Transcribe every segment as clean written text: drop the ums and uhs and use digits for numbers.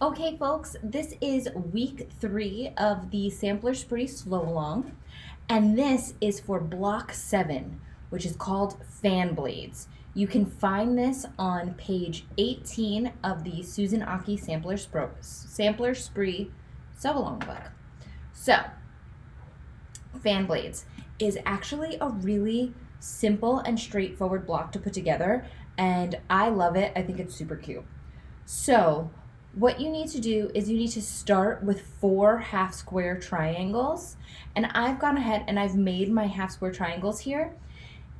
Okay, folks, this is week 3 of the Sampler Spree Slow Along, and this is for block 7, which is called Fan Blades. You can find this on page 18 of the Susan Aki Sampler Spree Sew Along book. So, Fan Blades is actually a really simple and straightforward block to put together, and I love it. I think it's super cute. So, what you need to do is you need to start with 4 half square triangles, and I've gone ahead and I've made my half square triangles here.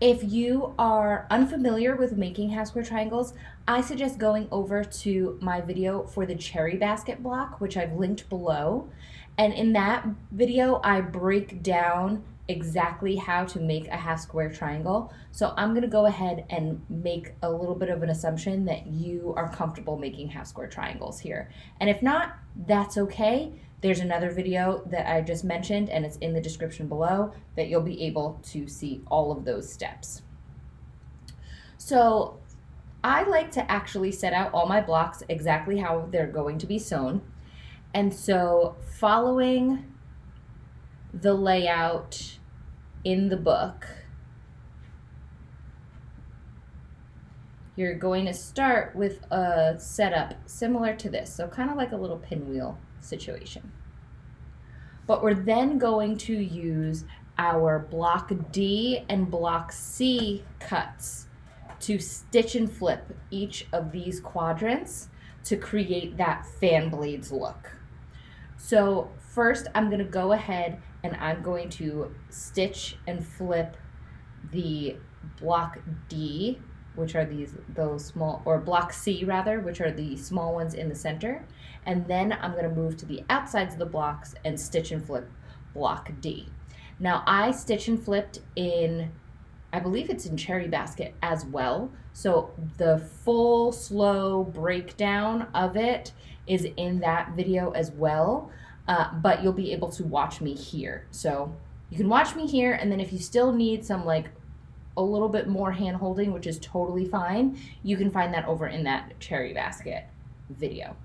If you are unfamiliar with making half square triangles, I suggest going over to my video for the cherry basket block, which I've linked below. And in that video, I break down exactly how to make a half square triangle. So I'm gonna go ahead and make a little bit of an assumption that you are comfortable making half square triangles here. And if not, that's okay. There's another video that I just mentioned, and it's in the description below, that you'll be able to see all of those steps. So I like to actually set out all my blocks exactly how they're going to be sewn. And so following the layout in the book, you're going to start with a setup similar to this, so kind of like a little pinwheel situation. But we're then going to use our block D and block C cuts to stitch and flip each of these quadrants to create that fan blades look. So first I'm going to go ahead and I'm going to stitch and flip the block D, which are those small, or block C rather, which are the small ones in the center. And then I'm going to move to the outsides of the blocks and stitch and flip block D. Now I stitch and flipped in, I believe it's in cherry basket as well. So the full slow breakdown of it is in that video as well. But you'll be able to watch me here. So you can watch me here, and then if you still need some like a little bit more hand holding, which is totally fine, you can find that over in that cherry basket video.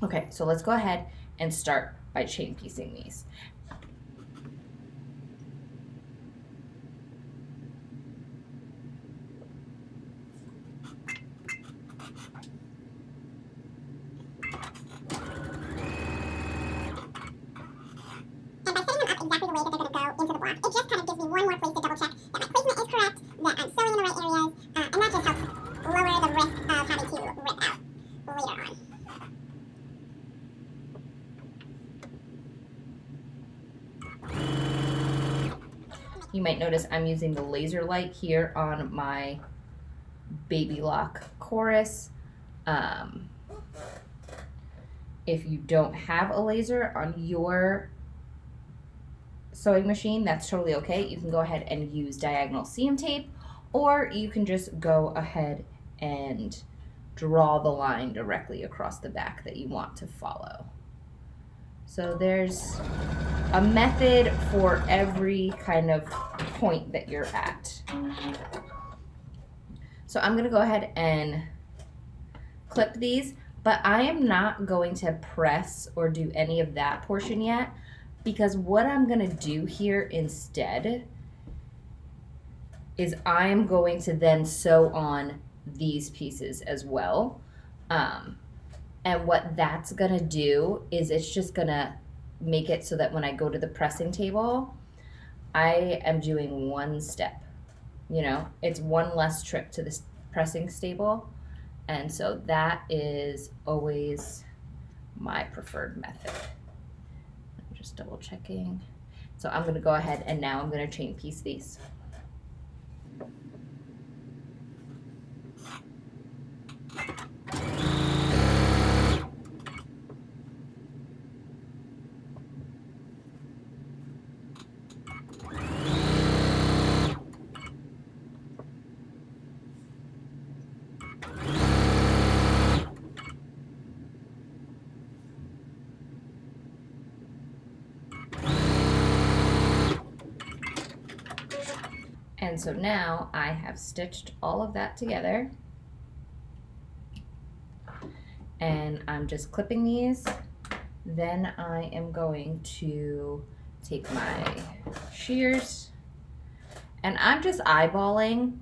Okay, so let's go ahead and start by chain piecing these. You might notice I'm using the laser light here on my Baby Lock Chorus. If you don't have a laser on your sewing machine, that's totally okay. You can go ahead and use diagonal seam tape, or you can just go ahead and draw the line directly across the back that you want to follow. So there's a method for every kind of point that you're at. So I'm going to go ahead and clip these, but I am not going to press or do any of that portion yet, because what I'm going to do here instead is I'm going to then sew on these pieces as well. And what that's gonna do is it's just gonna make it so that when I go to the pressing table, I am doing one step. You know, it's one less trip to the pressing table. And so that is always my preferred method. I'm just double checking. So I'm gonna go ahead and now I'm gonna chain piece these. And so now I have stitched all of that together, and I'm just clipping these. Then I am going to take my shears, and I'm just eyeballing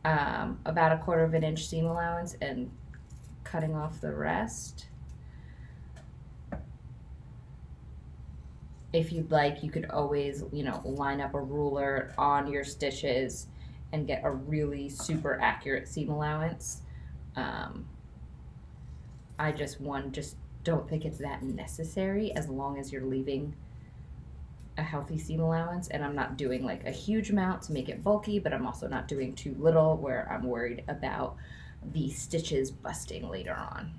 about 1/4 of an inch seam allowance and cutting off the rest. If you'd like, you could always, line up a ruler on your stitches and get a really super accurate seam allowance. I just don't think it's that necessary as long as you're leaving a healthy seam allowance. And I'm not doing like a huge amount to make it bulky, but I'm also not doing too little where I'm worried about the stitches busting later on.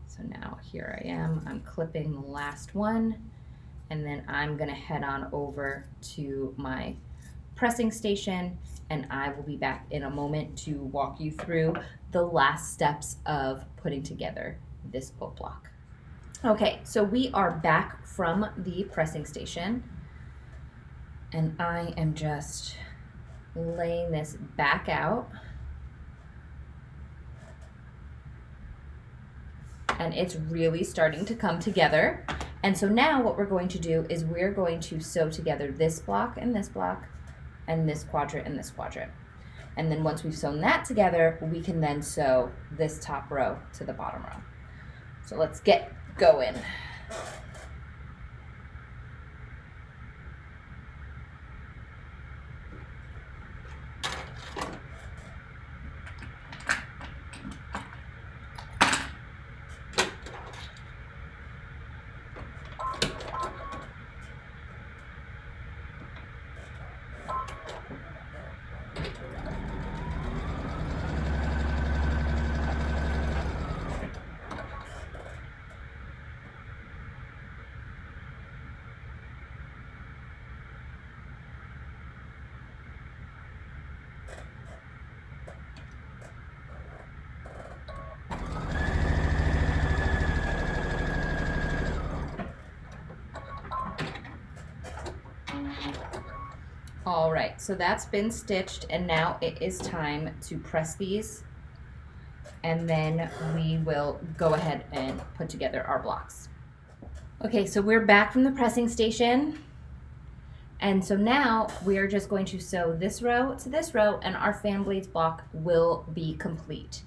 So now here I am, I'm clipping the last one, and then I'm gonna head on over to my pressing station, and I will be back in a moment to walk you through the last steps of putting together this boat block. Okay, so we are back from the pressing station, and I am just laying this back out. And it's really starting to come together. And so now what we're going to do is we're going to sew together this block and this quadrant and this quadrant. And then once we've sewn that together, we can then sew this top row to the bottom row. So let's get going. All right, so that's been stitched, and now it is time to press these, and then we will go ahead and put together our blocks. Okay, so we're back from the pressing station, and so now we are just going to sew this row to this row, and our fan blades block will be complete.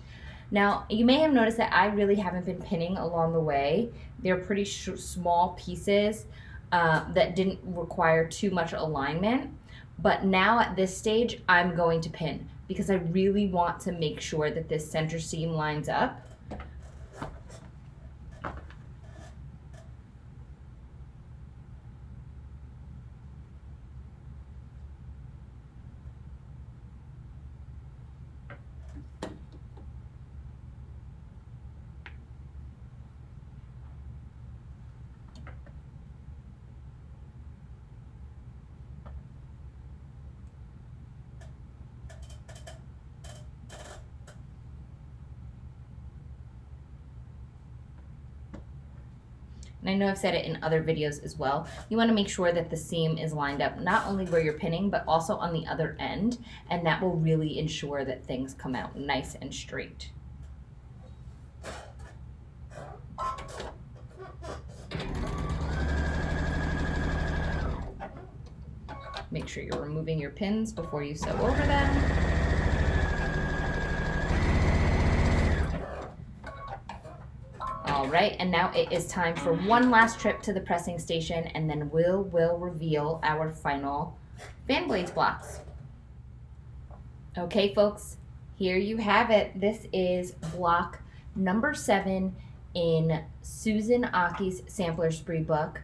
Now, you may have noticed that I really haven't been pinning along the way. They're pretty small pieces that didn't require too much alignment. But now at this stage, I'm going to pin because I really want to make sure that this center seam lines up. And I know I've said it in other videos as well, you want to make sure that the seam is lined up not only where you're pinning, but also on the other end, and that will really ensure that things come out nice and straight. Make sure you're removing your pins before you sew over them. All right, and now it is time for one last trip to the pressing station, and then we'll reveal our final fan blades blocks. Okay, folks, here you have it. This is block number 7 in Susan Aki's Sampler Spree book,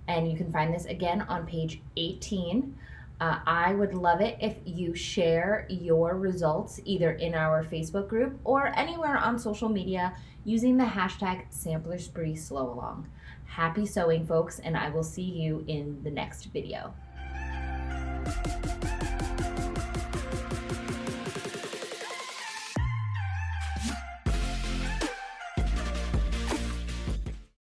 and you can find this again on page 18. I would love it if you share your results either in our Facebook group or anywhere on social media using the hashtag SamplerSpreeSlowAlong. Happy sewing, folks, and I will see you in the next video.